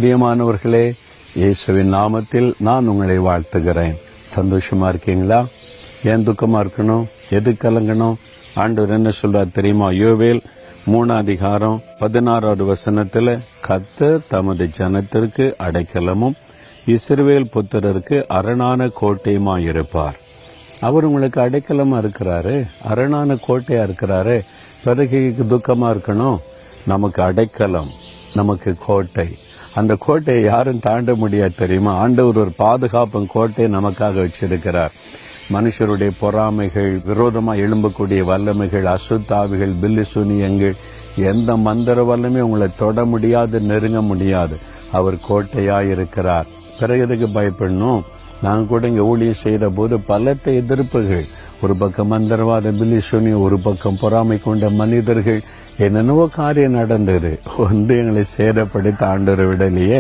பிரியமானவர்களே, இயேசுவின் நாமத்தில் நான் உங்களை வாழ்த்துகிறேன். சந்தோஷமா இருக்கீங்களா? ஏன் துக்கமா இருக்கணும்? எது கலங்கணும்? ஆண்டவர் என்ன சொல்றார் தெரியுமா? யோவேல் 3:16 கர்த்தர் தமது ஜனத்திற்கு அடைக்கலமும் இஸ்ரவேல் புத்திரருக்கு அரணான கோட்டையுமாயிருப்பார். அவர் உங்களுக்கு அடைக்கலமா இருக்கிறாரு, அரணான கோட்டையா இருக்கிறாரு. பிறகு துக்கமா இருக்கணும்? நமக்கு அடைக்கலம், நமக்கு கோட்டை. அந்த கோட்டையை யாரும் தாண்ட முடியாது தெரியுமா? ஆண்டவர் ஒரு பாதுகாப்பு கோட்டையை நமக்காக வச்சிருக்கிறார். மனுஷருடைய பொறாமைகள், விரோதமா எழும்பக்கூடிய வல்லமைகள், அசுத்தாவிகள், பில்லி சூனியங்கள், எந்த மந்திர வல்லமே உங்களை தொட முடியாது, நெருங்க முடியாது. அவர் கோட்டையாயிருக்கிறார். பிறகு எதுக்கு பயப்படணும்? நான் கூட இங்க ஊழியம் செய்த போது பலத்த எதிர்ப்புகள், ஒரு பக்கம் மந்திரவாத பில்லி சூனியம், ஒரு பக்கம் பொறாமை கொண்ட மனிதர்கள், என்னென்னவோ காரியம் நடந்தது. எங்களை சேதப்படுத்த ஆண்டவரை விடலையே.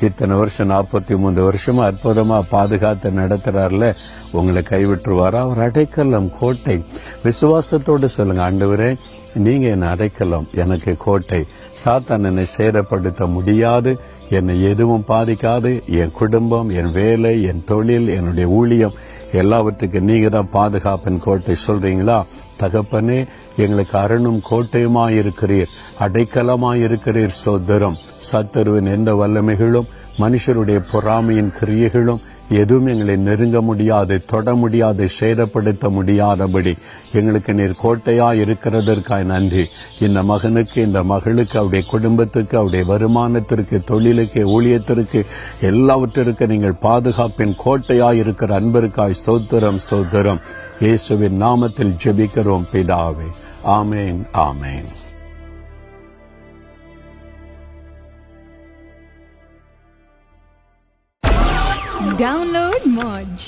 இத்தனை வருஷம் 43 வருஷமா அற்புதமா பாதுகாத்து நடத்துறாருல, உங்களை கைவிட்டுருவாரா? அவர் அடைக்கலம், கோட்டை. விசுவாசத்தோடு சொல்லுங்க, ஆண்டவரே நீங்க என்ன அடைக்கலம், எனக்கு கோட்டை. சாத்தான் என்னை சேதப்படுத்த முடியாது, என்னை எதுவும் பாதிக்காது. என் குடும்பம், என் வேலை, என் தொழில், என்னுடைய ஊழியம் எல்லாவற்றுக்கும் நீங்க தான் பாதுகாப்பின் கோட்டை. சொல்றீங்களா? தகப்பனே, எங்களுக்கு அரணும் கோட்டையுமாயிருக்கிறீர், அடைக்கலமாயிருக்கிறீர். சோதரம் சத்துருவின் எந்த வல்லமைகளும், மனுஷருடைய பொறாமையின் கிரியைகளும் எதுவும் எங்களை நெருங்க முடியாது, தொட முடியாது, சேதப்படுத்த முடியாதபடி எங்களுக்கு நீர் கோட்டையா இருக்கிறதற்காக நன்றி. இந்த மகனுக்கு, இந்த மகளுக்கு, அவருடைய குடும்பத்துக்கு, அவருடைய வருமானத்திற்கு, தொழிலுக்கு, ஊழியத்திற்கு, எல்லாவற்றிற்கு நீங்கள் பாதுகாப்பின் கோட்டையா இருக்கிற அன்பிற்காய் ஸ்தோத்திரம், ஸ்தோத்திரம். இயேசுவின் நாமத்தில் ஜெபிக்கிறோம் பிதாவே. ஆமேன், ஆமேன். Download Moj.